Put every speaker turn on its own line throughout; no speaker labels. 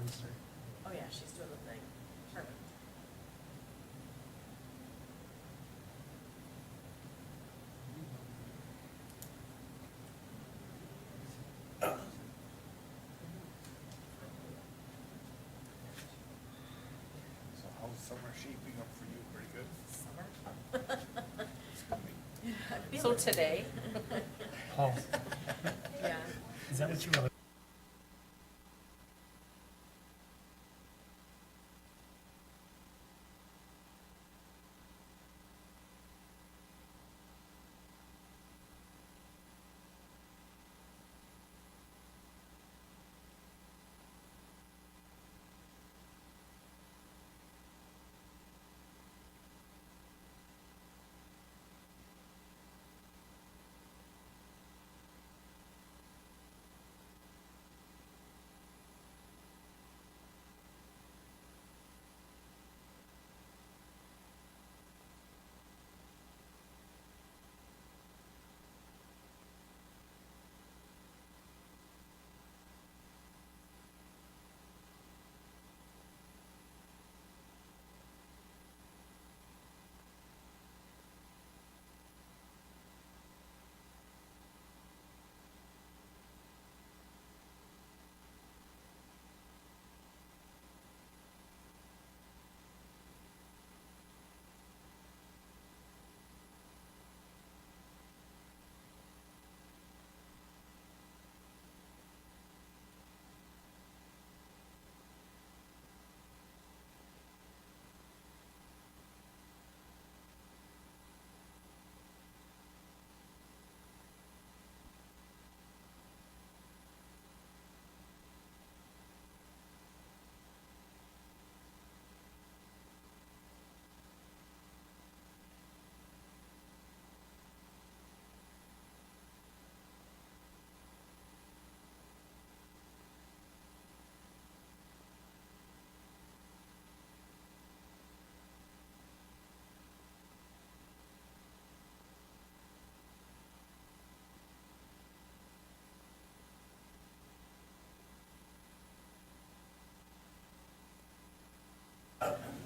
Wednesday.
Oh, yeah, she's doing the thing. Perfect.
So how's summer shaping up for you? Pretty good?
Summer.
It's gonna be-
So today.
Paul,
Yeah.
is that what you were?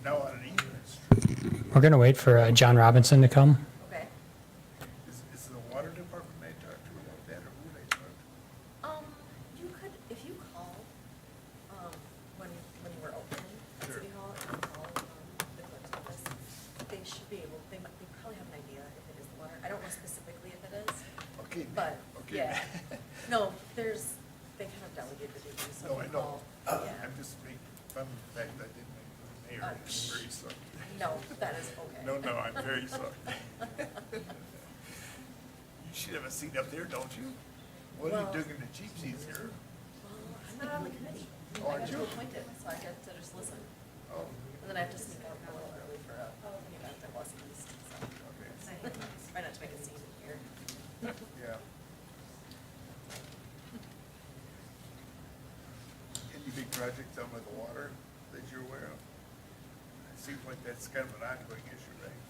Now on an easement street,
We're gonna wait for John Robinson to come.
Okay.
is the water department they talk to about that, or who they talk to?
You could, if you call, when you were opening at
Sure.
City Hall, if you call, the clerk's office, they should be able, they probably have an idea if it is the water. I don't know specifically if it is,
Okay.
but,
Okay.
yeah. No, they kind of delegated the duty, so
No, I
if you
know.
call, yeah.
I'm just making fun of the fact that I didn't make the mayor. I'm very sorry.
No, that is okay.
No, I'm very sorry. You should have a seat up there, don't you? What are you
Well-
doing in the cheap seats here?
Well, I'm not on the committee.
Oh,
I
aren't
got
you?
appointed, so I get to just listen.
Oh,
And then I have to sneak out a little early for an event at Wausau East, so.
okay.
Try not to make a scene here.
Yeah. Any big projects down by the water that you're aware of? It seems like that's kind of an ongoing issue, right?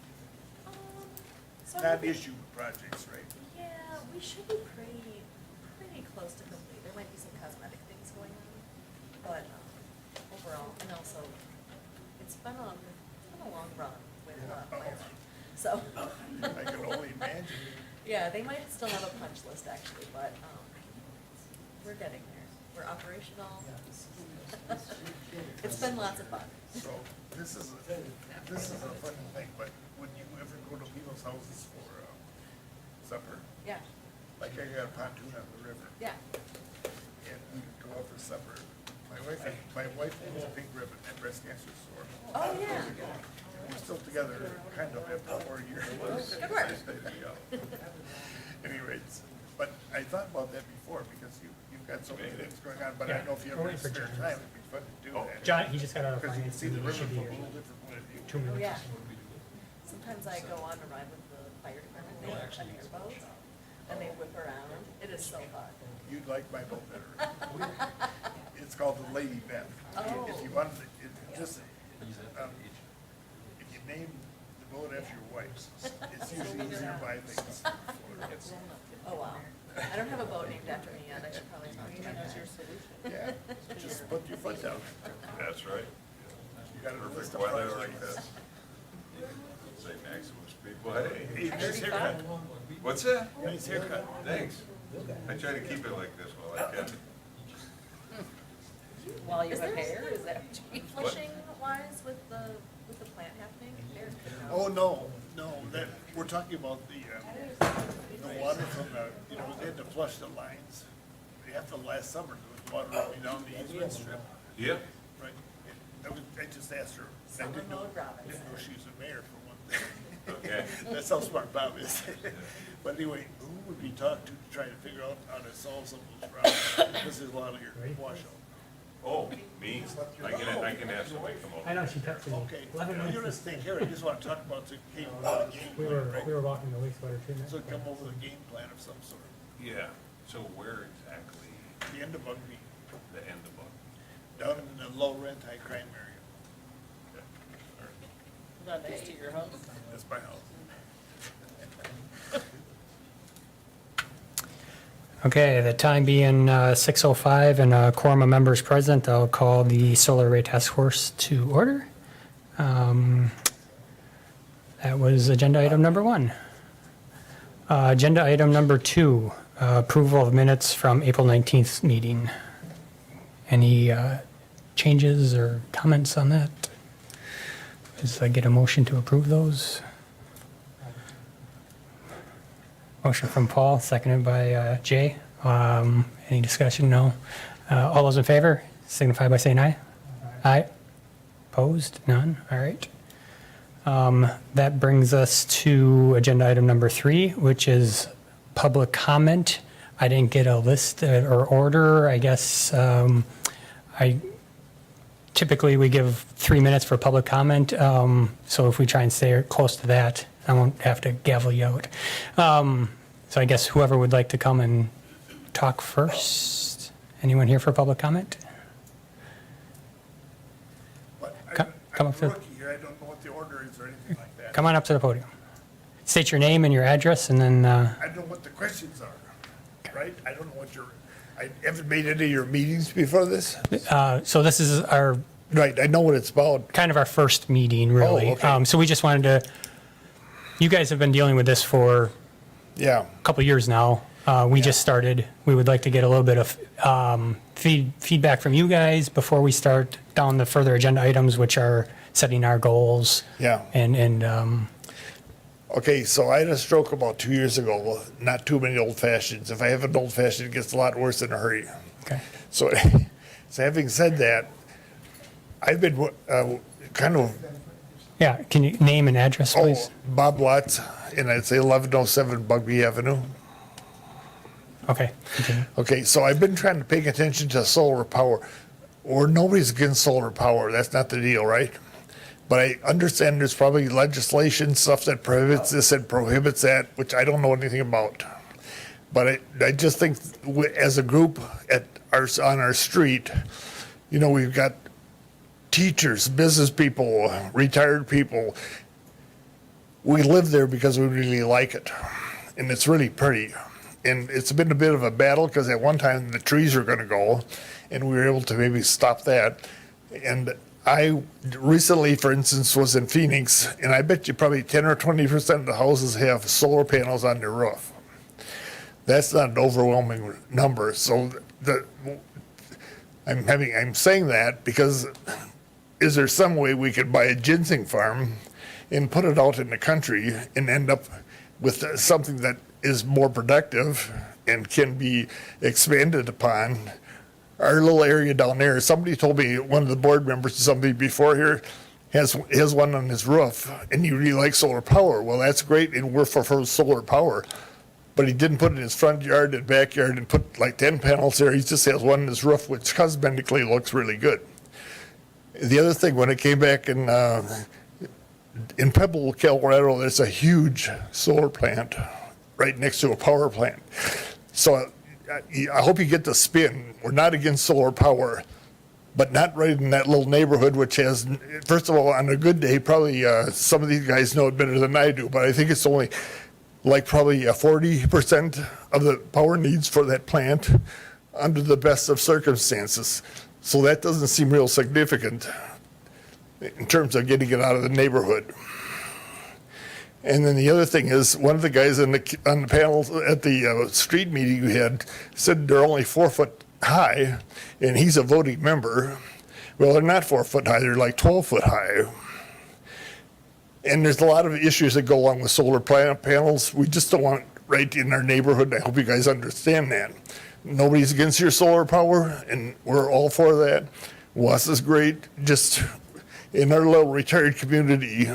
So
Not
I think-
issue, but projects, right?
Yeah, we should be pretty close to complete. There might be some cosmetic things going on, but overall, and also, it's been a long run with firemen. So,
I can only imagine.
yeah, they might still have a punch list actually, but we're getting there. We're operational. It's been lots of fun.
So, this is a funny thing, but when you ever go to people's houses for supper,
Yeah,
like I got a pontoon on the river,
yeah.
and we would go out for supper. My wife owns a big ribbon at breast cancer store.
Oh, yeah.
We're still together, kind of, after 4 years.
Good work.
Yeah. Any rates, but I thought about that before, because you've got so many things going on, but I don't know if you
We're
ever
waiting for
spare
John.
time, it'd be fun to do that.
John, he just got out of
Because you can
finance
see the
meeting, he
river
should be
from a
here.
little different point of view.
2 minutes.
Oh, yeah. Sometimes I go on a ride with the fire department, they have an airboat, and they whip around. It is so fun.
You'd like my boat better. It's called the Lady Beth.
Oh.
If you wanted, if you name the boat after your wife's, it's usually easier to buy things.
Oh, wow. I don't have a boat named after me yet, I should probably talk to my dad.
Yeah, just put your foot down.
That's right.
You got a list of
Weather
projects.
like this. Say maximum speed, well, hey,
Hey, nice haircut.
what's that?
Nice haircut.
Thanks. I try to keep it like this while I can.
While you
Is
have
there
hair, is that what you mean?
flushing wise with the plant happening? There's good now.
Oh, no, that, we're talking about the water from the, they had to flush the lines. After last summer, there was water running down the easement strip,
Yeah.
right? I just asked her. I
Summer
didn't know-
mode Robinson.
Didn't know she was a mayor for one thing.
Okay.
That's how smart Bob is. But anyway, who would we talk to try to figure out how to solve some of those problems? Because there's a lot of your washout.
Oh, me? I can have somebody come over.
I know she texted me.
Okay,
11
you
minutes.
don't have to take care of it, I just want to talk about the game, game
We
plan,
were
right?
walking the wastewater treatment.
So come over with a game plan of some sort,
Yeah, so where exactly
the end of Bugby,
the end of it?
down in the low rent, high crime area.
Okay. All right.
Not next to your house?
That's my house.
Okay, the time being 6:05 and a quorum of members present, I'll call the Solar Array Task Force to order. That was agenda item number 1. Agenda item number 2, approval of minutes from April 19th meeting. Any changes or comments on that? Does I get a motion to approve those? Motion from Paul, seconded by Jay. Any discussion? No. All those in favor signify by saying aye. Aye. Opposed? None? All right. That brings us to agenda item number 3, which is public comment. I didn't get a list or order. I guess typically we give 3 minutes for public comment. So if we try and stay close to that, I won't have to gavel you out. So I guess whoever would like to come and talk first. Anyone here for public comment?
But
Come
I'm
up
a
to-
rookie here, I don't know what the order is or anything like that.
Come on up to the podium. State your name and your address, and then,
I don't know what the questions are, right? I don't know what I haven't made any of your meetings before this.
so this is our,
Right, I know what it's about.
kind of our first meeting, really.
Oh, okay.
So we just wanted to, you guys have been dealing with this for
Yeah,
a couple of years now. We just started. We would like to get a little bit of feedback from you guys before we start down the further agenda items, which are setting our goals.
yeah.
And
Okay, so I had a stroke about 2 years ago. Well, not too many old fashions. If I have an old fashioned, it gets a lot worse in a hurry.
okay.
So, so having said that, I've been kind of,
Yeah, can you name and address, please?
Bob Watts, and I'd say 1107 Bugby Avenue.
Okay. continue.
Okay, so I've been trying to pay attention to solar power, or nobody's against solar power. That's not the deal, right? But I understand there's probably legislation, stuff that prohibits this and prohibits that, which I don't know anything about. But I just think as a group on our street, we've got teachers, business people, retired people. We live there because we really like it, and it's really pretty. And it's been a bit of a battle because at one time the trees were going to go, and we were able to maybe stop that. And I recently, for instance, was in Phoenix, and I bet you probably 10 or 20% of the houses have solar panels on their roof. That's not an overwhelming number. So I'm saying that because is there some way we could buy a ginseng farm and put it out in the country and end up with something that is more productive and can be expanded upon? Our little area down there, somebody told me, one of the board members or somebody before here has one on his roof, and he really likes solar power. Well, that's great, and we're for solar power. But he didn't put it in his front yard and backyard and put like 10 panels there. He just has one on his roof, which cosmetically looks really good. The other thing, when it came back in Pebble, Colorado, there's a huge solar plant right next to a power plant. So I hope you get the spin. We're not against solar power, but not right in that little neighborhood, which has, first of all, on a good day, probably some of these guys know it better than I do, but I think it's only like probably 40% of the power needs for that plant under the best of circumstances. So that doesn't seem real significant in terms of getting it out of the neighborhood. And then the other thing is, one of the guys on the panel at the street meeting we had said they're only 4 foot high, and he's a voting member. Well, they're not 4 foot high, they're like 12 foot high. And there's a lot of issues that go along with solar panels. We just don't want it right in our neighborhood. I hope you guys understand that. Nobody's against your solar power, and we're all for that. Wausau's great. Just in our little retired community,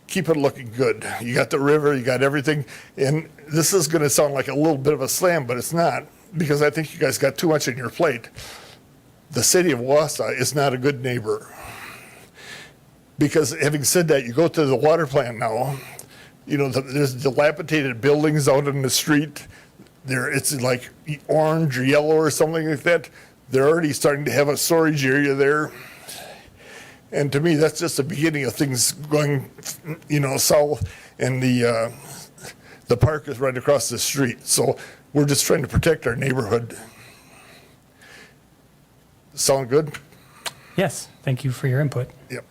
keep it looking good. You got the river, you got everything. And this is going to sound like a little bit of a slam, but it's not, because I think you guys got too much on your plate. The city of Wausau is not a good neighbor. Because having said that, you go to the water plant now, you know, there's dilapidated buildings out in the street. It's like orange or yellow or something like that. They're already starting to have a storage area there. And to me, that's just the beginning of things going, you know, south. And the park is right across the street. So we're just trying to protect our neighborhood. Sound good?
Yes, thank you for your input.
Yep.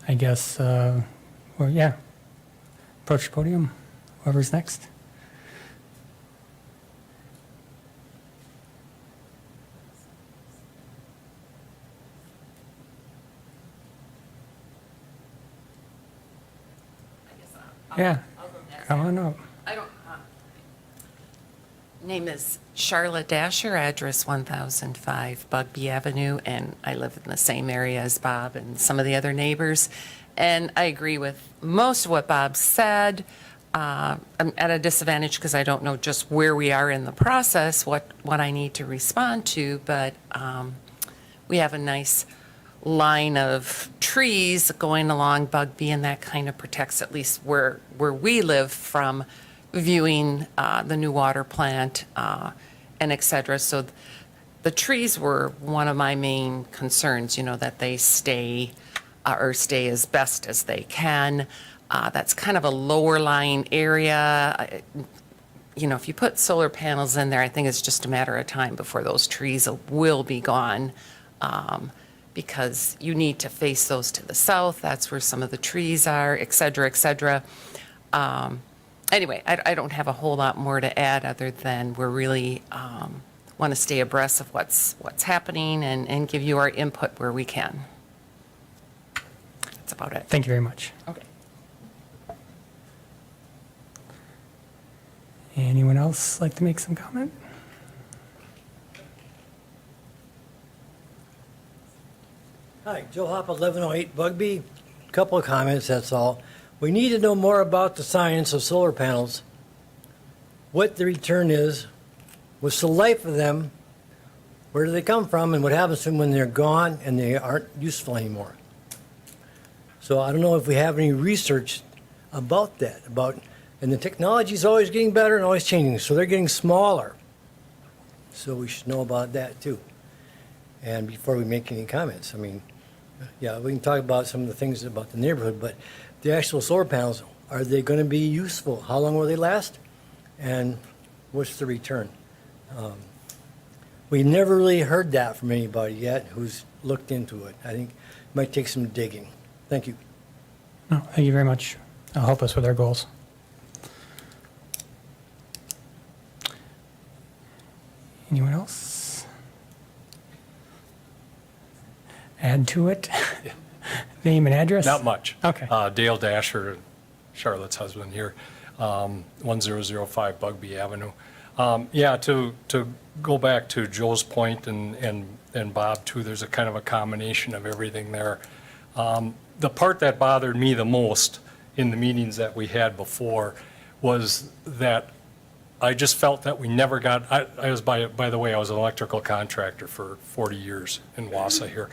I guess, well, yeah, approach the podium, whoever's next. Yeah, come on up.
I don't, name is Charlotte Dasher, address 1005 Bugby Avenue, and I live in the same area as Bob and some of the other neighbors. And I agree with most of what Bob said. I'm at a disadvantage because I don't know just where we are in the process, what I need to respond to, but we have a nice line of trees going along Bugby, and that kind of protects at least where we live from viewing the new water plant and et cetera. So the trees were one of my main concerns, you know, that they stay as best as they can. That's kind of a lower lying area. You know, if you put solar panels in there, I think it's just a matter of time before those trees will be gone. Because you need to face those to the south. That's where some of the trees are, et cetera, et cetera. Anyway, I don't have a whole lot more to add other than we're really want to stay abreast of what's happening and give you our input where we can. That's about it.
Thank you very much.
Okay.
Anyone else like to make some comment?
Hi, Joe Hop, 1108 Bugby. Couple of comments, that's all. We need to know more about the science of solar panels, what the return is, what's the life of them, where do they come from, and what happens to them when they're gone and they aren't useful anymore. So I don't know if we have any research about that, and the technology is always getting better and always changing, so they're getting smaller. So we should know about that too. And before we make any comments, I mean, yeah, we can talk about some of the things about the neighborhood, but the actual solar panels, are they going to be useful? How long will they last? And what's the return? We never really heard that from anybody yet who's looked into it. I think it might take some digging. Thank you.
No, thank you very much. It'll help us with our goals. Anyone else? Add to it? Name and address?
Not much.
Okay.
Dale Dasher, Charlotte's husband here, 1005 Bugby Avenue. Yeah, to go back to Joe's point and Bob too, there's a kind of a combination of everything there. The part that bothered me the most in the meetings that we had before was that I just felt that we never got, I was, by the way, I was an electrical contractor for 40 years in Wausau here.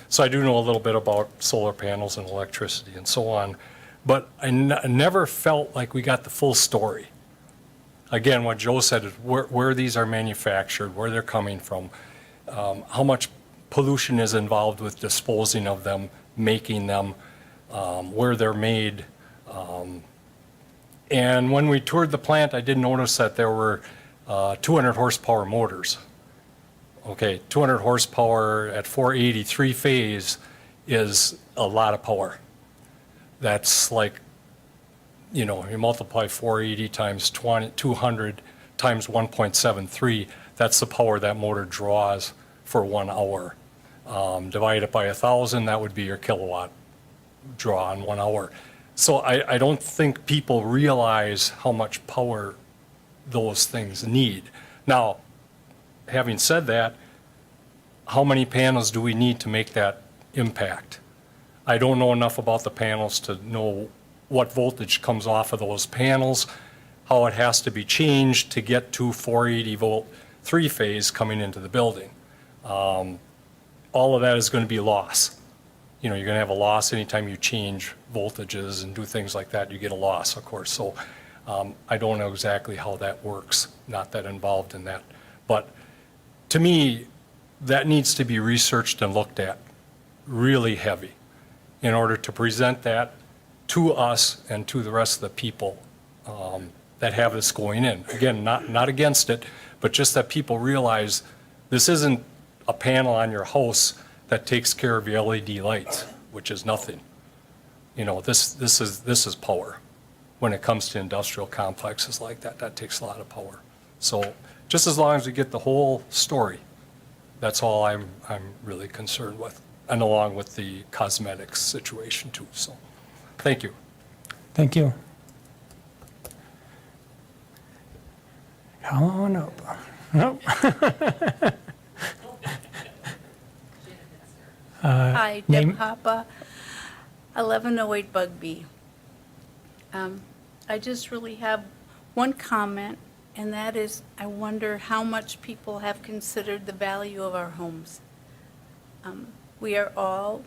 So I do know a little bit about solar panels and electricity and so on, but I never felt like we got the full story. Again, what Joe said is where these are manufactured, where they're coming from, how much pollution is involved with disposing of them making them, where they're made. And when we toured the plant, I did notice that there were 200 horsepower motors. Okay, 200 horsepower at 480 three-phase is a lot of power. That's like, you multiply 480 times 200 times 1.73, that's the power that motor draws for 1 hour. Divide it by 1,000, that would be your kilowatt draw in 1 hour. So I don't think people realize how much power those things need. Now, having said that, how many panels do we need to make that impact? I don't know enough about the panels to know what voltage comes off of those panels, how it has to be changed to get to 480 volt three-phase coming into the building. All of that is going to be loss. You're going to have a loss anytime you change voltages and do things like that, you get a loss, of course. So I don't know exactly how that works, not that involved in that. But to me, that needs to be researched and looked at really heavy in order to present that to us and to the rest of the people that have this going in. Again, not against it, but just that people realize this isn't a panel on your house that takes care of your LED lights, which is nothing. This is power. When it comes to industrial complexes like that, that takes a lot of power. So just as long as we get the whole story, that's all I'm really concerned with, and along with the cosmetics situation too. So, thank you.
Thank you. Come on up. Nope.
Hi,
name-
Deb Hoppe, 1108 Bugby. I just really have one comment, and that is, I wonder how much people have considered the value of our homes. We are all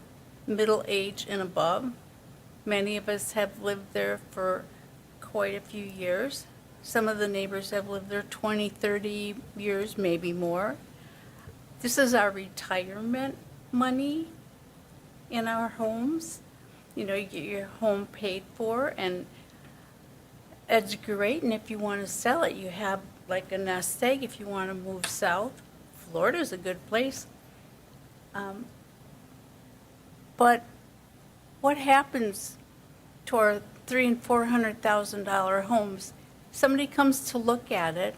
middle age and above. Many of us have lived there for quite a few years. Some of the neighbors have lived there 20, 30 years, maybe more. This is our retirement money in our homes. You get your home paid for, and it's great. And if you want to sell it, you have like a nest egg. If you want to move south, Florida's a good place. But what happens to our $300,000 and $400,000 homes? Somebody comes to look at it,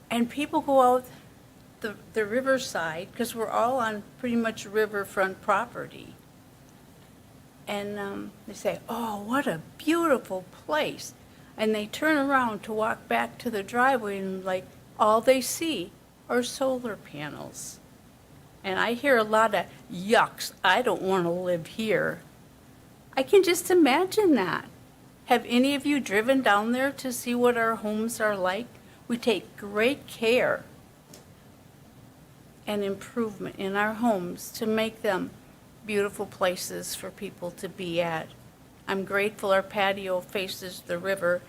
and people go out the riverside, because we're all on pretty much riverfront property. And they say, oh, what a beautiful place. And they turn around to walk back to the driveway, and like all they see are solar panels. And I hear a lot of yucks, I don't want to live here. I can just imagine that. Have any of you driven down there to see what our homes are like? We take great care and improvement in our homes to make them beautiful places for people to be at. I'm grateful our patio faces the river,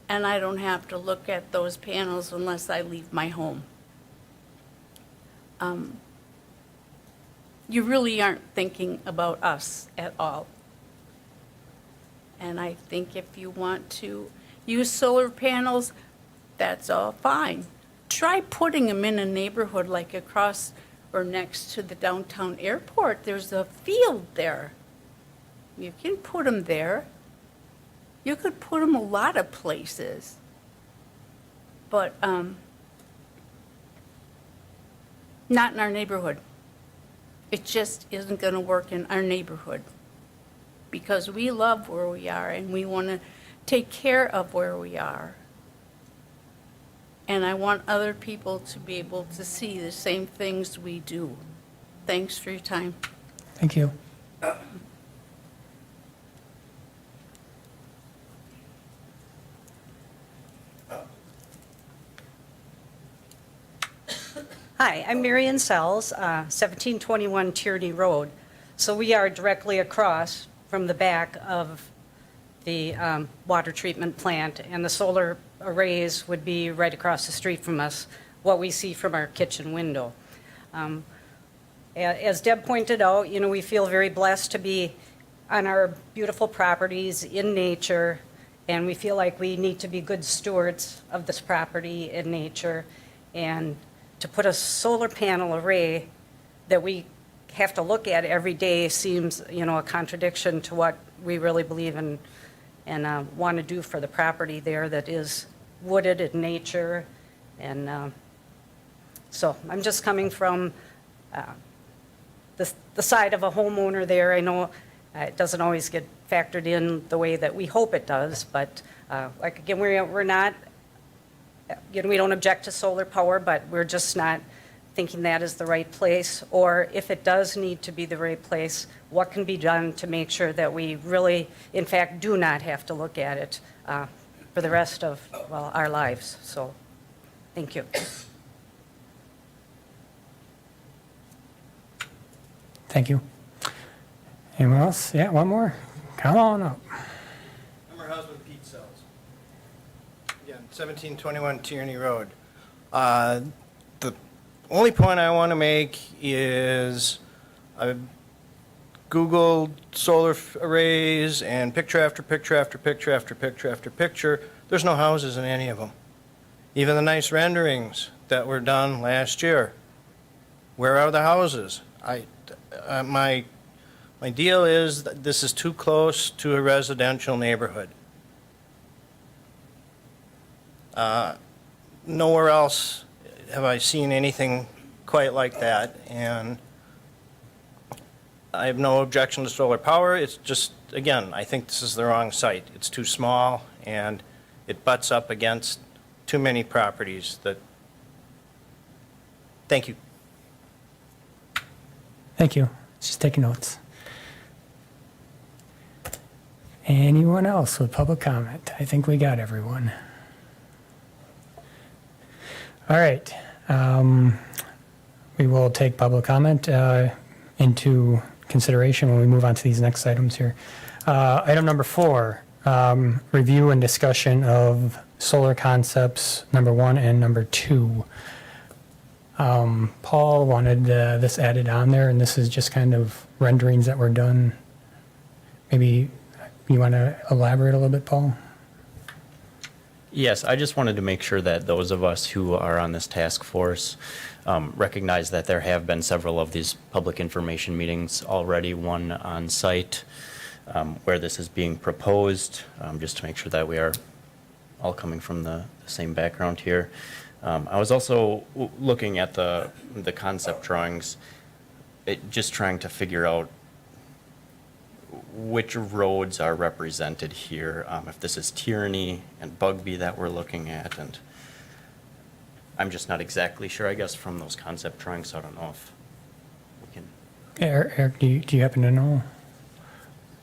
and I don't have to look at those panels unless I leave my home. You really aren't thinking about us at all. And I think if you want to use solar panels, that's all fine. Try putting them in a neighborhood like across or next to the downtown airport. There's a field there. You can put them there. You could put them a lot of places. But not in our neighborhood. It just isn't going to work in our neighborhood, because we love where we are and we want to take care of where we are. And I want other people to be able to see the same things we do. Thanks for your time.
Thank you.
Hi, I'm Marion Sells, 1721 Tierney Road. So we are directly across from the back of the water treatment plant, and the solar arrays would be right across the street from us, what we see from our kitchen window. As Deb pointed out, we feel very blessed to be on our beautiful properties in nature, and we feel like we need to be good stewards of this property in nature. And to put a solar panel array that we have to look at every day seems, a contradiction to what we really believe in and want to do for the property there that is wooded in nature. And so I'm just coming from the side of a homeowner there. I know it doesn't always get factored in the way that we hope it does, but again, we're not, we don't object to solar power, but we're just not thinking that is the right place. Or if it does need to be the right place, what can be done to make sure that we really, in fact, do not have to look at it for the rest of, our lives. So, thank you.
Thank you. Anyone else? Yeah, one more. Come on up.
I'm her husband, Pete Sells. Again, 1721 Tierney Road. The only point I want to make is I've Googled solar arrays and picture after picture after picture after picture after picture. There's no houses in any of them. Even the nice renderings that were done last year. Where are the houses? My deal is that this is too close to a residential neighborhood. Nowhere else have I seen anything quite like that, and I have no objection to solar power. It's just, again, I think this is the wrong site. It's too small, and it butts up against too many properties that, thank you.
Thank you. Just taking notes. Anyone else with public comment? I think we got everyone. All right. We will take public comment into consideration when we move on to these next items here. Item number 4, review and discussion of solar concepts number 1 and number 2. Paul wanted this added on there, and this is just kind of renderings that were done. Maybe you want to elaborate a little bit, Paul?
Yes, I just wanted to make sure that those of us who are on this task force recognize that there have been several of these public information meetings already, one on site where this is being proposed, just to make sure that we are all coming from the same background here. I was also looking at the concept drawings, just trying to figure out which roads are represented here, if this is Tierney and Bugby that we're looking at, and I'm just not exactly sure, I guess, from those concept drawings, so I don't know if we can.
Eric, do you happen to know?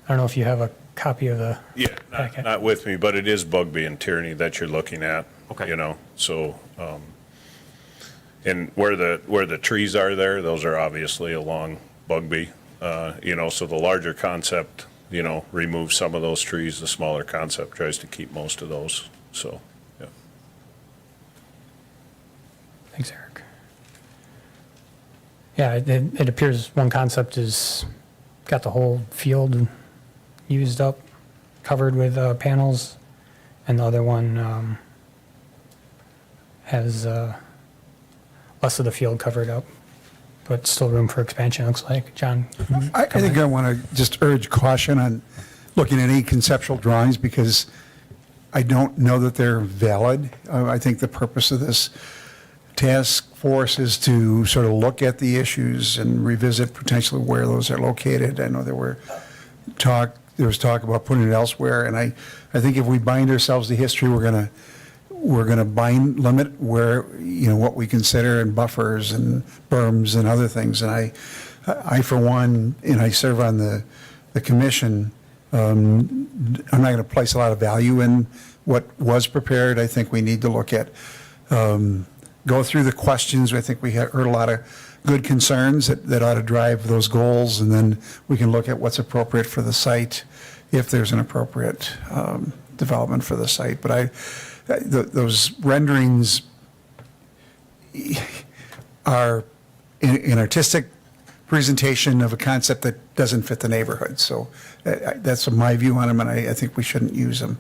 I don't know if you have a copy of the
Yeah,
packet.
not with me, but it is Bugby and Tierney that you're looking at.
Okay.
So, and where the trees are there, those are obviously along Bugby. So the larger concept, removes some of those trees. The smaller concept tries to keep most of those. So, yeah.
Thanks, Eric. Yeah, it appears one concept is got the whole field used up, covered with panels, and the other one has less of the field covered up, but still room for expansion, looks like. John?
I think I want to just urge caution on looking at any conceptual drawings because I don't know that they're valid. I think the purpose of this task force is to sort of look at the issues and revisit potentially where those are located. I know there was talk about putting it elsewhere, and I think if we bind ourselves to history, we're going to limit where, what we consider and buffers and berms and other things. And I for one, I serve on the commission, I'm not going to place a lot of value in what was prepared. I think we need to look at, go through the questions. I think we heard a lot of good concerns that ought to drive those goals, and then we can look at what's appropriate for the site, if there's an appropriate development for the site. But those renderings are, in artistic presentation of a concept that doesn't fit the neighborhood. So that's my view on them, and I think we shouldn't use them.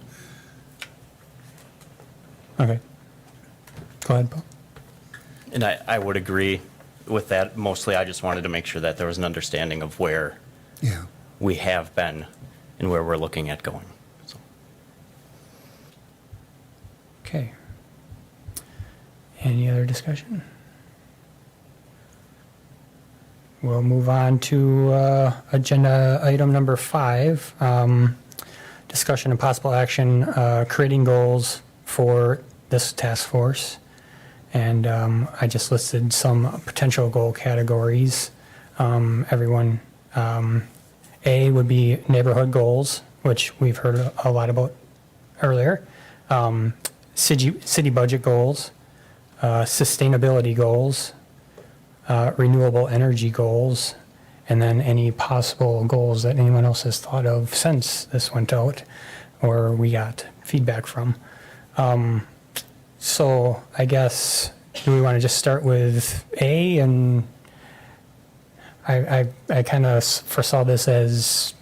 Okay. Go ahead, Paul.
And I would agree with that. Mostly, I just wanted to make sure that there was an understanding of where
Yeah.
we have been and where we're looking at going. So.
Okay. Any other discussion? We'll move on to agenda item number 5, discussion and possible action, creating goals for this task force. And I just listed some potential goal categories. Everyone, A would be neighborhood goals, which we've heard a lot about earlier. City budget goals, sustainability goals, renewable energy goals, and then any possible goals that anyone else has thought of since this went out or we got feedback from. So I guess, do we want to just start with A? And I kind of foresaw this as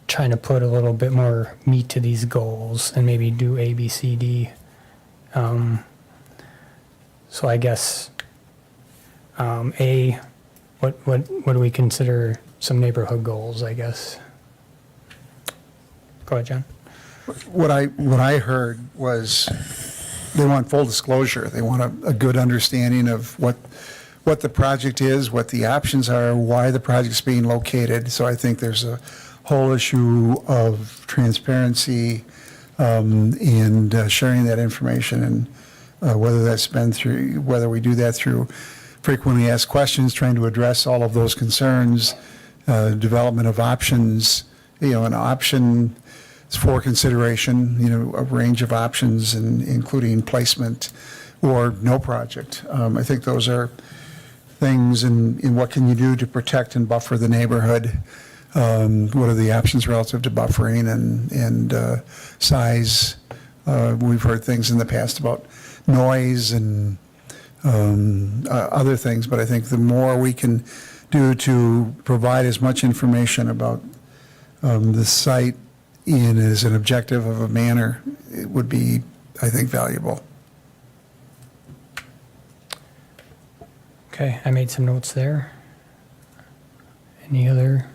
trying to put a little bit more meat to these goals and maybe do A, B, C, D. So I guess A, what do we consider some neighborhood goals, I guess? Go ahead, John.
What I heard was they want full disclosure. They want a good understanding of what the project is, what the options are, why the project's being located. So I think there's a whole issue of transparency and sharing that information, and whether we do that through frequently asked questions, trying to address all of those concerns, development of options. An option is for consideration, a range of options, and including placement or no project. I think those are things in what can you do to protect and buffer the neighborhood. What are the options relative to buffering and size? We've heard things in the past about noise and other things, but I think the more we can do to provide as much information about the site in as an objective of a manner, it would be, I think, valuable.
Okay, I made some notes there. Any other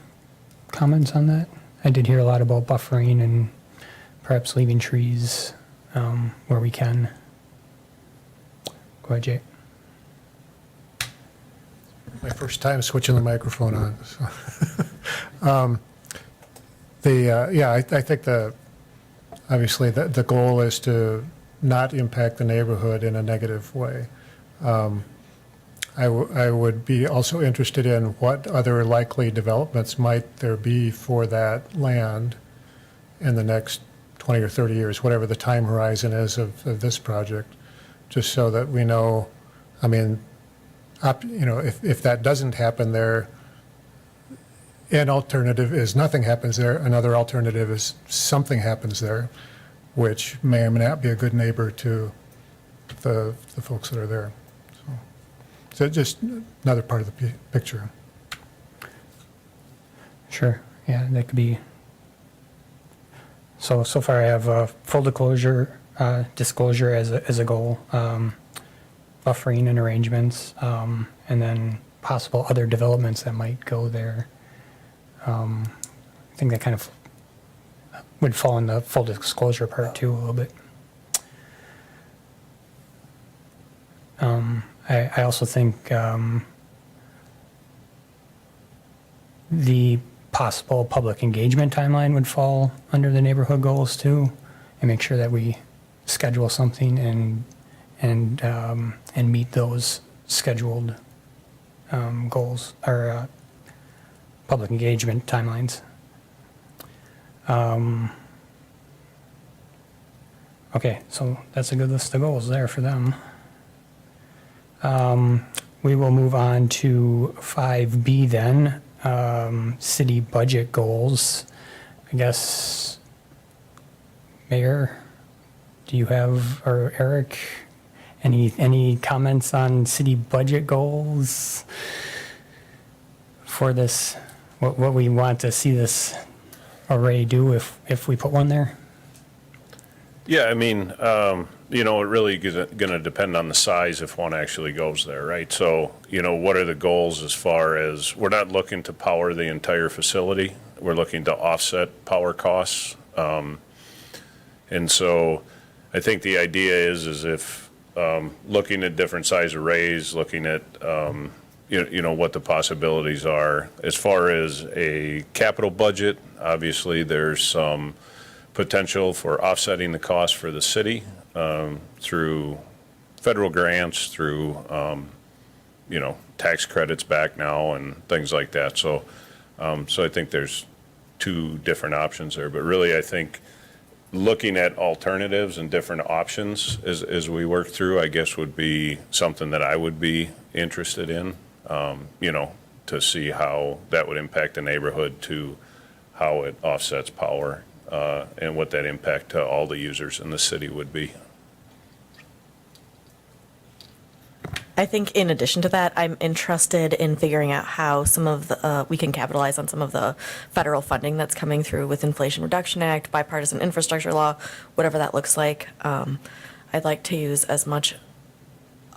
comments on that? I did hear a lot about buffering and perhaps leaving trees where we can. Go ahead, Jay.
My first time switching the microphone on. So. I think obviously the goal is to not impact the neighborhood in a negative way. I would be also interested in what other likely developments might there be for that land in the next 20 or 30 years, whatever the time horizon is of this project, just so that we know, if that doesn't happen there, an alternative is nothing happens there. Another alternative is something happens there, which may or may not be a good neighbor to the folks that are there. So just another part of the picture. Sure.
Yeah, that could be. So far I have full disclosure as a goal, buffering and arrangements, and then possible other developments that might go there. I think that kind of would fall in the full disclosure part too a little bit. I also think the possible public engagement timeline would fall under the neighborhood goals too, and make sure that we schedule something and meet those scheduled goals or public engagement timelines. Okay, so that's a good list of goals there for them. We will move on to 5B then, city budget goals. I guess, Mayor, do you have, or Eric, any comments on city budget goals for this, what we want to see this array do if we put one there?
Yeah, I mean, it really is going to depend on the size if one actually goes there, right? So, what are the goals as far as, we're not looking to power the entire facility. We're looking to offset power costs. And so I think the idea is if, looking at different size arrays, looking at, what the possibilities are. As far as a capital budget, obviously there's some potential for offsetting the cost for the city through federal grants, through, tax credits back now and things like that. So I think there's two different options there. But really, I think looking at alternatives and different options as we work through, I guess, would be something that I would be interested in, to see how that would impact the neighborhood, to how it offsets power, and what that impact to all the users in the city would be.
I think in addition to that, I'm interested in figuring out how some of the, we can capitalize on some of the federal funding that's coming through with Inflation Reduction Act, bipartisan infrastructure law, whatever that looks like. I'd like to use as much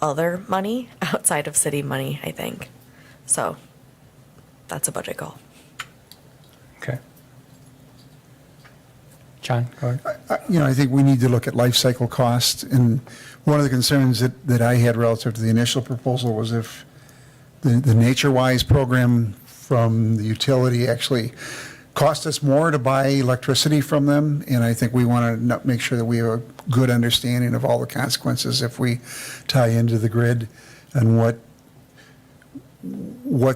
other money outside of city money, I think. So that's a budget goal.
Okay. John, go ahead.
I think we need to look at life cycle costs, and one of the concerns that I had relative to the initial proposal was if the Nature-Wise program from the utility actually cost us more to buy electricity from them, and I think we want to make sure that we have a good understanding of all the consequences if we tie into the grid, and what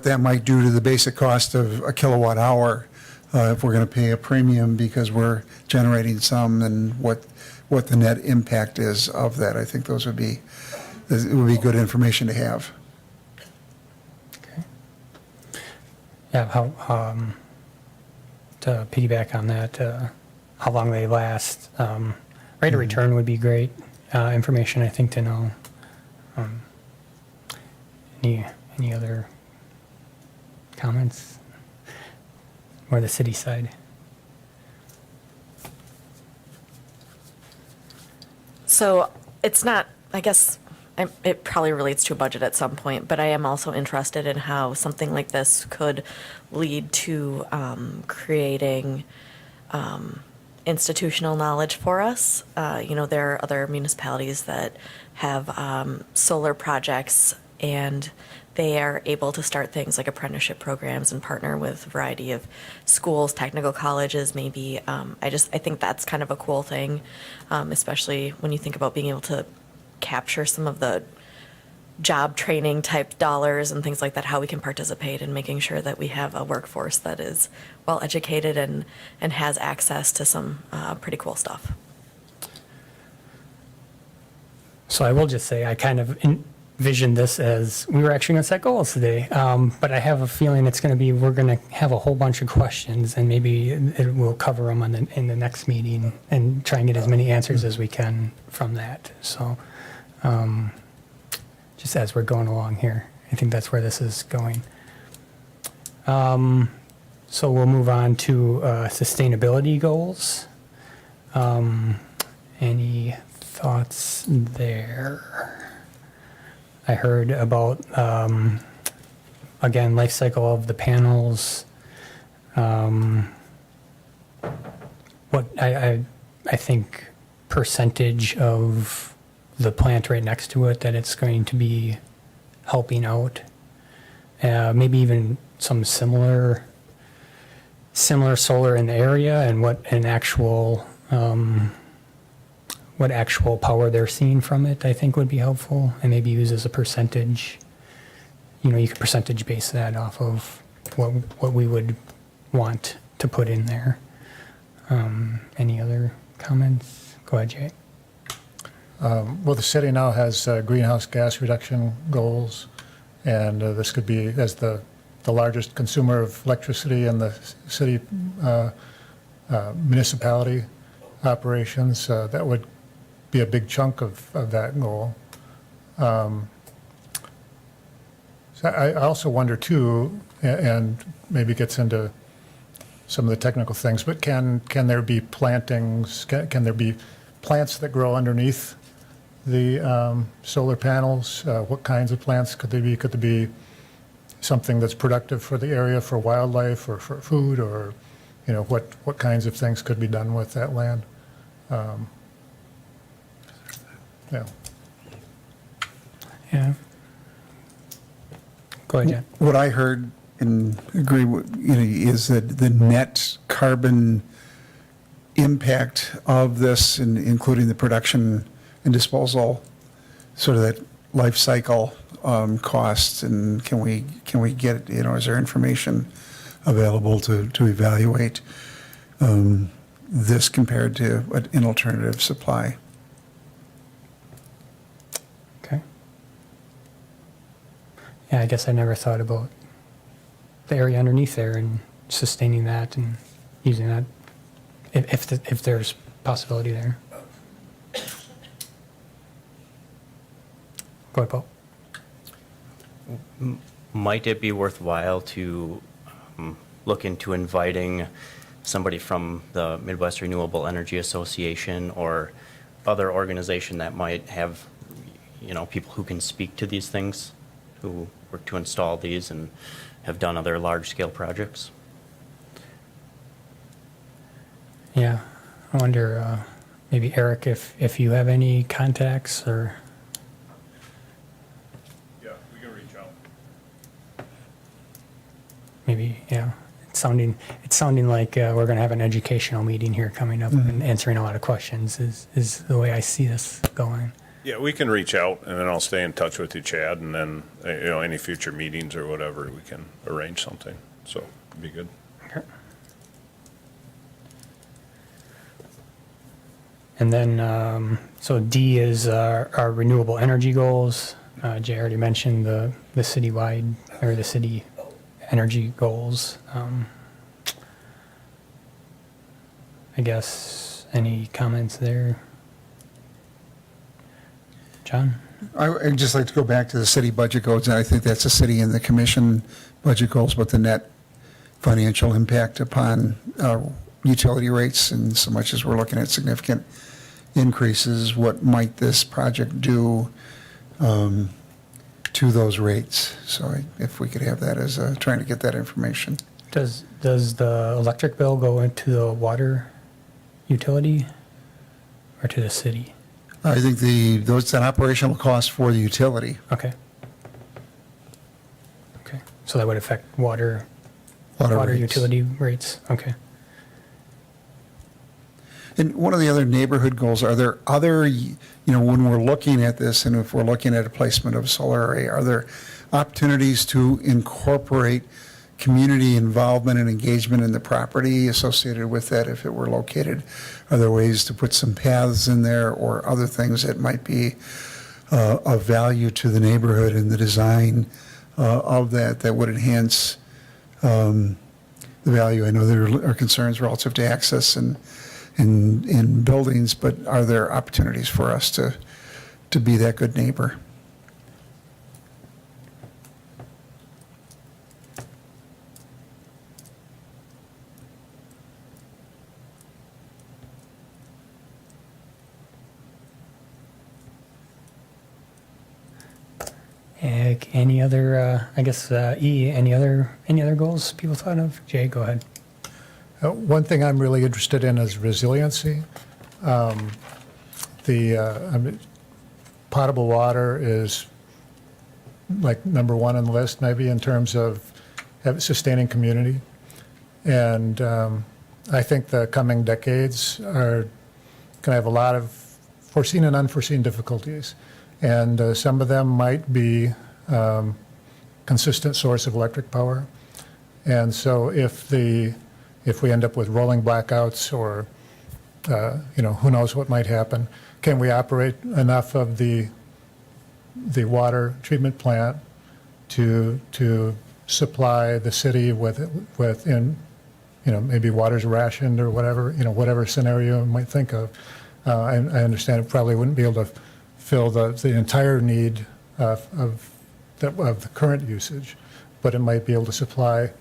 that might do to the basic cost of a kilowatt hour if we're going to pay a premium because we're generating some, and what the net impact is of that. I think it would be good information to have.
Okay. Yeah, how, to piggyback on that, how long they last, rate of return would be great information, I think, to know. Any other comments? Or the city side?
So it's not, I guess, it probably relates to a budget at some point, but I am also interested in how something like this could lead to creating institutional knowledge for us. There are other municipalities that have solar projects, and they are able to start things like apprenticeship programs and partner with a variety of schools, technical colleges, maybe. I think that's kind of a cool thing, especially when you think about being able to capture some of the job training type dollars and things like that, how we can participate in making sure that we have a workforce that is well educated and has access to some pretty cool stuff.
So I will just say I kind of envisioned this as we were actually going to set goals today, but I have a feeling it's going to be, we're going to have a whole bunch of questions, and maybe it will cover them in the next meeting and try and get as many answers as we can from that. So just as we're going along here, I think that's where this is going. So we'll move on to sustainability goals. Any thoughts there? I heard about, again, life cycle of the panels. What I think percentage of the plant right next to it that it's going to be helping out. Maybe even some similar solar in the area, and what actual power they're seeing from it, I think would be helpful, and maybe use as a percentage. You could percentage base that off of what we would want to put in there. Any other comments? Go ahead, Jay.
Well, the city now has greenhouse gas reduction goals, and this could be, as the largest consumer of electricity in the city municipality operations, that would be a big chunk of that goal. So I also wonder too, and maybe gets into some of the technical things, but can there be plantings, can there be plants that grow underneath the solar panels? What kinds of plants could they be? Could there be something that's productive for the area, for wildlife, or for food, or, you know, what kinds of things could be done with that land? Yeah.
Yeah. Go ahead, Jen.
What I heard and agree with, you know, is that the net carbon impact of this, including the production and disposal, sort of that life cycle costs, and can we get, you know, is there information available to evaluate this compared to an alternative supply?
Okay. Yeah, I guess I never thought about the area underneath there and sustaining that and using that if there's possibility there. Go ahead, Paul.
Might it be worthwhile to look into inviting somebody from the Midwest Renewable Energy Association or other organization that might have, you know, people who can speak to these things, who work to install these and have done other large-scale projects?
Yeah, I wonder, maybe Eric, if you have any contacts or,
Yeah, we can reach out.
maybe, yeah. It's sounding like we're going to have an educational meeting here coming up and answering a lot of questions is the way I see this going.
Yeah, we can reach out, and then I'll stay in touch with you, Chad, and then, you know, any future meetings or whatever, we can arrange something. So, it'd be good.
Okay. And then, so D is our renewable energy goals. Jay already mentioned the citywide, or the city energy goals. I guess, any comments there? John?
I'd just like to go back to the city budget goals, and I think that's the city and the commission budget goals, but the net financial impact upon utility rates, and so much as we're looking at significant increases, what might this project do to those rates? So if we could have that as trying to get that information.
Does the electric bill go into the water utility or to the city?
I think those an operational cost for the utility.
Okay. Okay, so that would affect water
Water rates.
utility rates, okay.
And one of the other neighborhood goals, are there other, you know, when we're looking at this and if we're looking at a placement of a solar array, are there opportunities to incorporate community involvement and engagement in the property associated with that if it were located? Are there ways to put some paths in there or other things that might be of value to the neighborhood and the design of that would enhance the value? I know there are concerns relative to access and in buildings, but are there opportunities for us to be that good neighbor?
Any other, I guess, E, any other goals people thought of? Jay, go ahead.
One thing I'm really interested in is resiliency. I mean, potable water is like number one on the list, maybe, in terms of sustaining community. And I think the coming decades are going to have a lot of foreseen and unforeseen difficulties. And some of them might be consistent source of electric power. And so if we end up with rolling blackouts or, you know, who knows what might happen, can we operate enough of the water treatment plant to supply the city with you know, maybe water's rationed or whatever, you know, whatever scenario you might think of. I understand it probably wouldn't be able to fill the entire need of the current usage, but it might be able to supply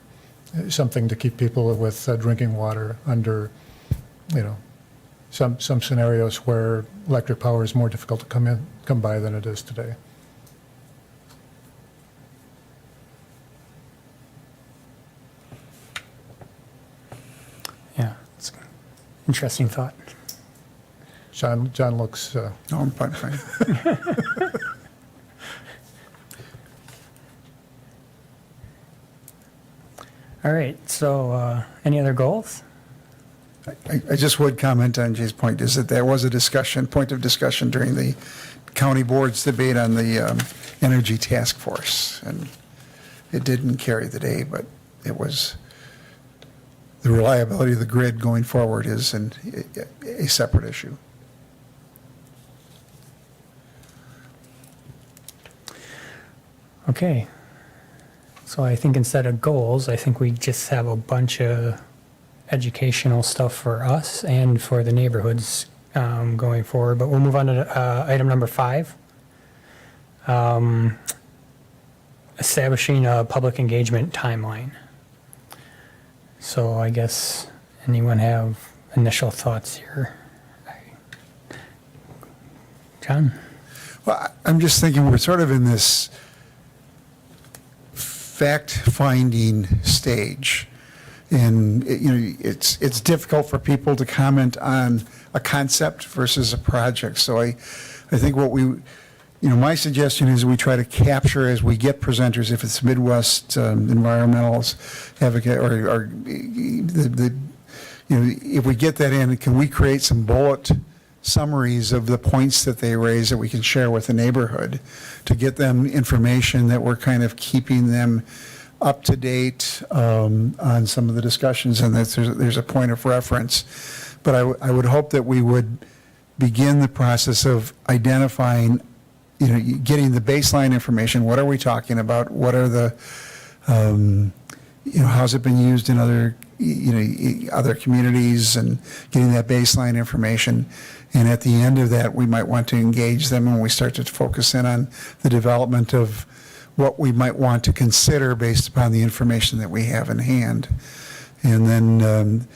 something to keep people with drinking water under, some scenarios where electric power is more difficult to come by than it is today.
Yeah, it's an interesting thought.
John looks,
No, I'm fine.
All right, so any other goals?
I just would comment on Jay's point, is that there was a point of discussion during the county board's debate on the energy task force, and it didn't carry the day, but it was, the reliability of the grid going forward is a separate issue.
Okay. So I think instead of goals, I think we just have a bunch of educational stuff for us and for the neighborhoods going forward. But we'll move on to item number 5. Establishing a public engagement timeline. So I guess anyone have initial thoughts here? John?
Well, I'm just thinking we're sort of in this fact-finding stage. And, it's difficult for people to comment on a concept versus a project. So I think what my suggestion is we try to capture as we get presenters, if it's Midwest environmentals advocate or if we get that in, can we create some bullet summaries of the points that they raise that we can share with the neighborhood to get them information that we're kind of keeping them up to date on some of the discussions, and that there's a point of reference. But I would hope that we would begin the process of identifying, getting the baseline information. What are we talking about? What are the, how's it been used in other communities, and getting that baseline information. And at the end of that, we might want to engage them when we start to focus in on the development of what we might want to consider based upon the information that we have in hand. And then,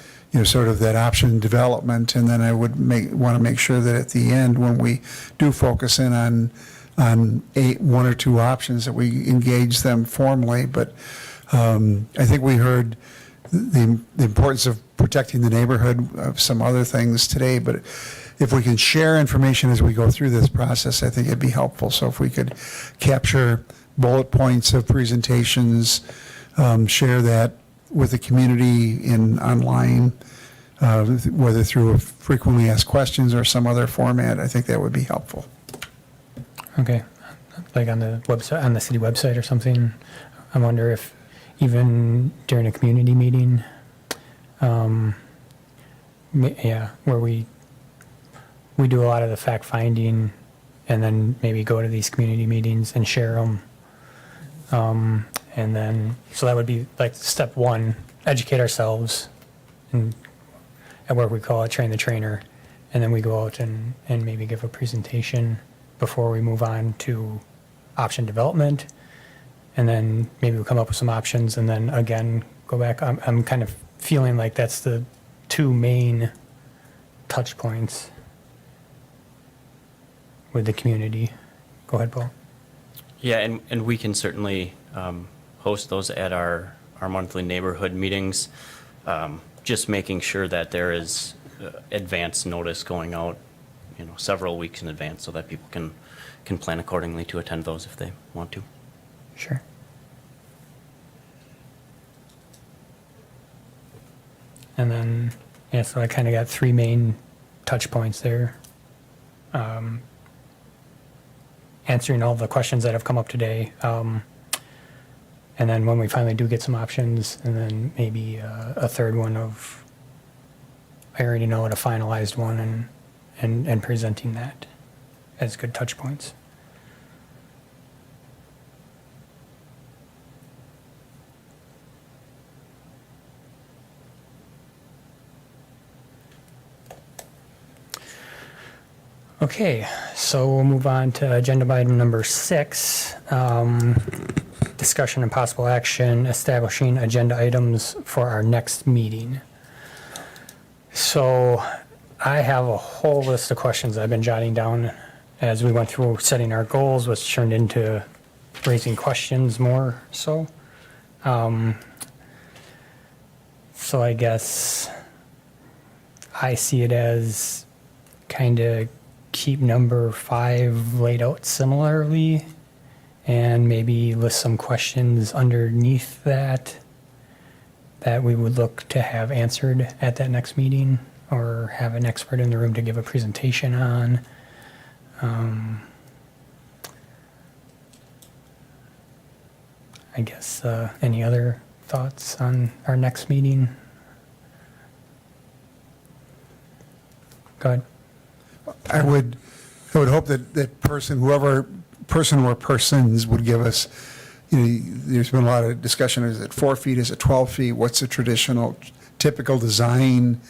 sort of that option development. And then I would want to make sure that at the end, when we do focus in on one or two options, that we engage them formally. But I think we heard the importance of protecting the neighborhood, of some other things today. But if we can share information as we go through this process, I think it'd be helpful. So if we could capture bullet points of presentations, share that with the community online, whether through frequently asked questions or some other format, I think that would be helpful.
Okay, like on the website, on the city website or something. I wonder if even during a community meeting, where we do a lot of the fact finding, and then maybe go to these community meetings and share them. And then, so that would be like step 1, educate ourselves, and at work we call it train the trainer. And then we go out and maybe give a presentation before we move on to option development. And then maybe we'll come up with some options, and then again, go back. I'm kind of feeling like that's the 2 main touch points with the community. Go ahead, Paul.
Yeah, and we can certainly host those at our monthly neighborhood meetings, just making sure that there is advance notice going out, several weeks in advance, so that people can plan accordingly to attend those if they want to.
Sure. And then, so I kind of got 3 main touch points there. Answering all the questions that have come up today. And then when we finally do get some options, and then maybe a third one of, I already know, a finalized one, and presenting that as good touch points. Okay, so we'll move on to agenda item number 6. Discussion and possible action establishing agenda items for our next meeting. So I have a whole list of questions I've been jotting down as we went through setting our goals, which turned into raising questions more so. So I guess I see it as kind of keep number 5 laid out similarly and maybe list some questions underneath that we would look to have answered at that next meeting or have an expert in the room to give a presentation on. I guess any other thoughts on our next meeting? Go ahead.
I would hope that whoever person or persons would give us, there's been a lot of discussion, is it 4 feet, is it 12 feet, what's the traditional, typical design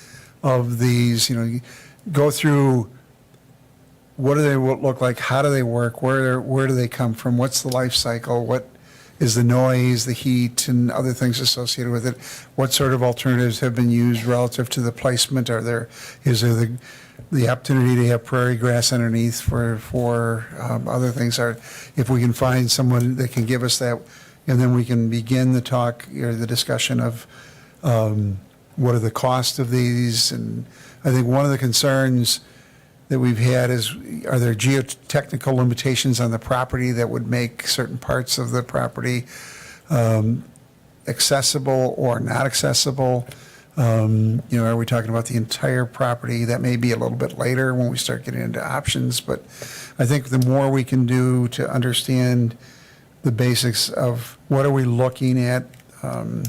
of these, go through what do they look like, how do they work, where do they come from, what's the life cycle, what is the noise, the heat, and other things associated with it, what sort of alternatives have been used relative to the placement, is there the opportunity to have prairie grass underneath for other things. If we can find someone that can give us that, and then we can begin the talk or the discussion of what are the costs of these. And I think one of the concerns that we've had is, are there geotechnical limitations on the property that would make certain parts of the property accessible or not accessible? Are we talking about the entire property? That may be a little bit later when we start getting into options, but I think the more we can do to understand the basics of what are we looking at, what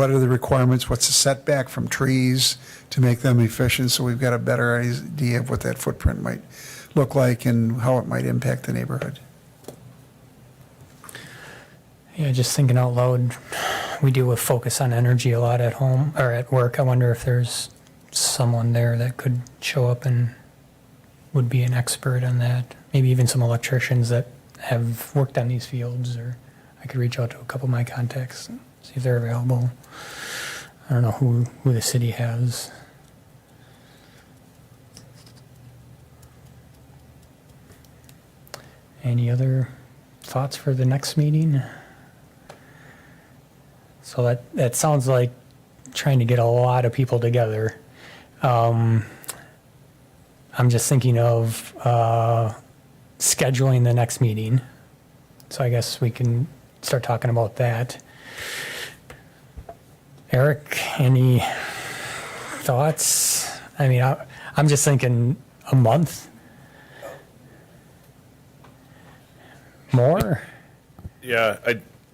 are the requirements, what's the setback from trees to make them efficient, so we've got a better idea of what that footprint might look like and how it might impact the neighborhood.
Yeah, just thinking out loud, we deal with focus on energy a lot at home or at work. I wonder if there's someone there that could show up and would be an expert on that. Maybe even some electricians that have worked on these fields, or I could reach out to a couple of my contacts and see if they're available. I don't know who the city has. Any other thoughts for the next meeting? So that sounds like trying to get a lot of people together. I'm just thinking of scheduling the next meeting. So I guess we can start talking about that. Eric, any thoughts? I mean, I'm just thinking a month. More?
Yeah,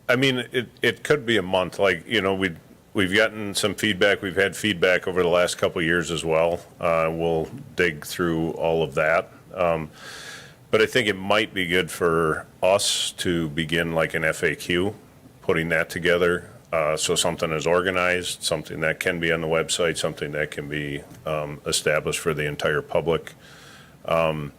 I mean, it could be a month, we've gotten some feedback, we've had feedback over the last couple of years as well. We'll dig through all of that. But I think it might be good for us to begin like an FAQ, putting that together. So something is organized, something that can be on the website, something that can be established for the entire public. And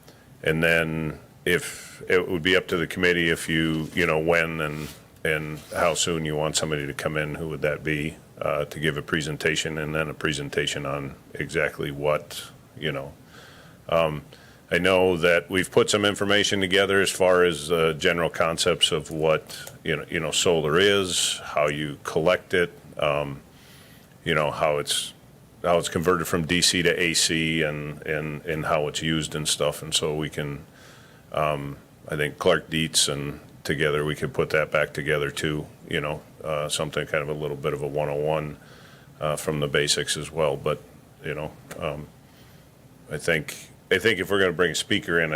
then if it would be up to the committee if when and how soon you want somebody to come in, who would that be, to give a presentation, and then a presentation on exactly what, I know that we've put some information together as far as general concepts of what, solar is, how you collect it, how it's converted from DC to AC and how it's used and stuff. And so we can, I think Clark Dietz and together, we could put that back together too, something kind of a little bit of a 101 from the basics as well. But, I think if we're going to bring a speaker in,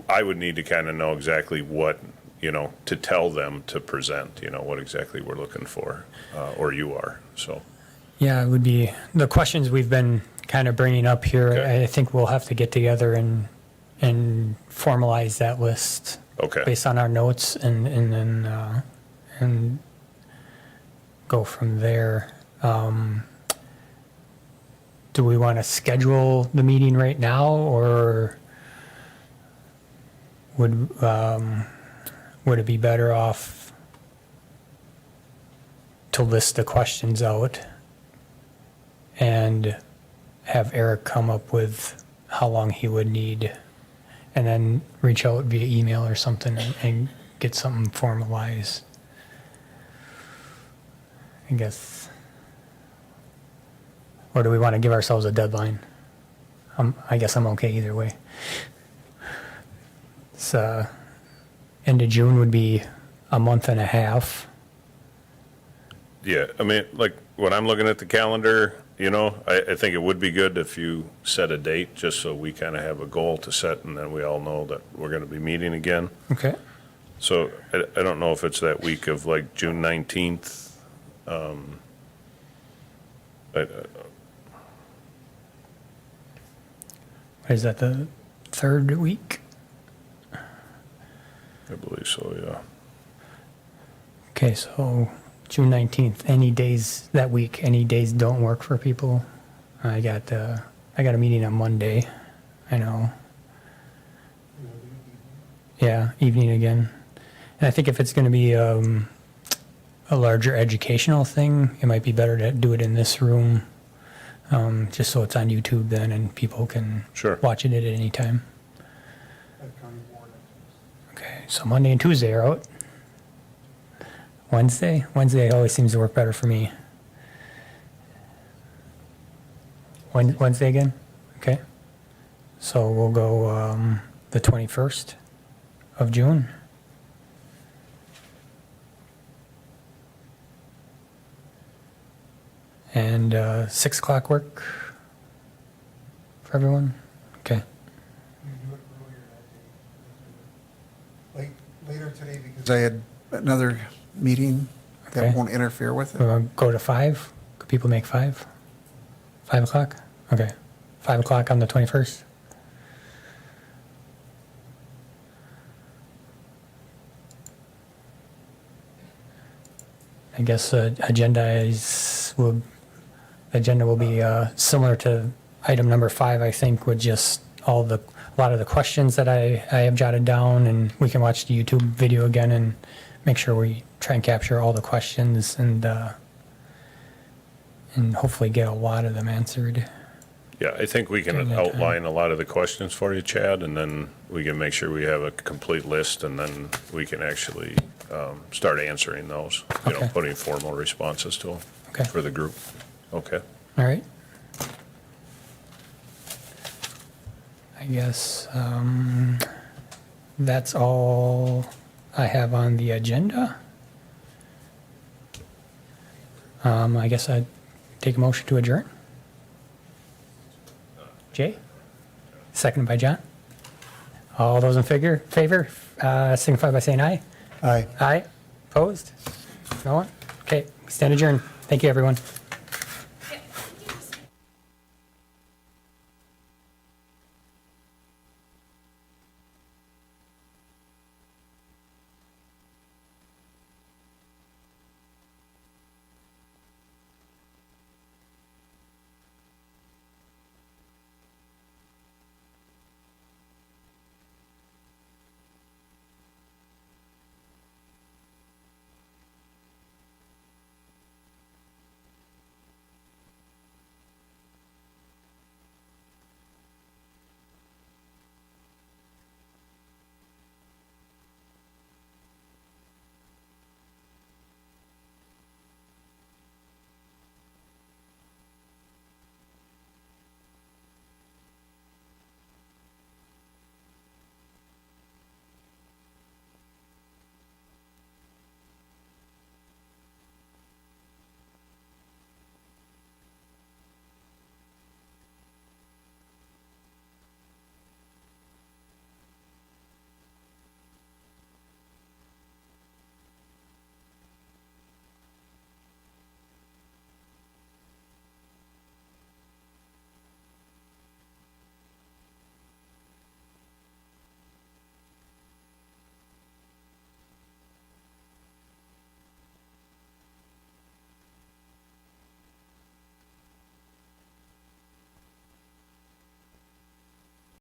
I would need to kind of know exactly what, to tell them to present, what exactly we're looking for, or you are, so.
Yeah, it would be the questions we've been kind of bringing up here.
Okay.
I think we'll have to get together and formalize that list.
Okay.
Based on our notes and then go from there. do we want to schedule the meeting right now, or would it be better off to list the questions out and have Eric come up with how long he would need, and then reach out via email or something and get something formalized? I guess. Or do we want to give ourselves a deadline? I guess I'm okay either way. So, end of June would be a month and a half.
Yeah, I mean, like, when I'm looking at the calendar, you know, I think it would be good if you set a date, just so we kind of have a goal to set, and then we all know that we're going to be meeting again.
Okay.
So I don't know if it's that week of like June 19th.
Is that the third week?
I believe so, yeah.
Okay, so June 19th, any days that week, any days don't work for people? I got a meeting on Monday, I know. Yeah, evening again. And I think if it's going to be a larger educational thing, it might be better to do it in this room, just so it's on YouTube then and people can
Sure.
watch it at any time. Okay, so Monday and Tuesday are out. Wednesday always seems to work better for me. Wednesday again? Okay. So we'll go the 21st of June. And 6 o'clock work for everyone? Okay.
Later today because I had another meeting that
Okay.
won't interfere with it.
We want to go to 5? Could people make 5? 5 o'clock? Okay. 5 o'clock on the 21st? I guess agenda will be similar to item number 5, I think, with just a lot of the questions that I have jotted down, and we can watch the YouTube video again and make sure we try and capture all the questions and hopefully get a lot of them answered.
Yeah, I think we
During
can
that time.
outline a lot of the questions for you, Chad, and then we can make sure we have a complete list, and then we can actually start answering those,
Okay.
putting formal responses to them
Okay.
for the group. Okay.
All right. I guess that's all I have on the agenda. I guess I'd take a motion to adjourn. Jay? Seconded by John. All those in favor, signify by saying aye.
Aye.
Aye. Opposed? No one? Okay, stand adjourned. Thank you, everyone.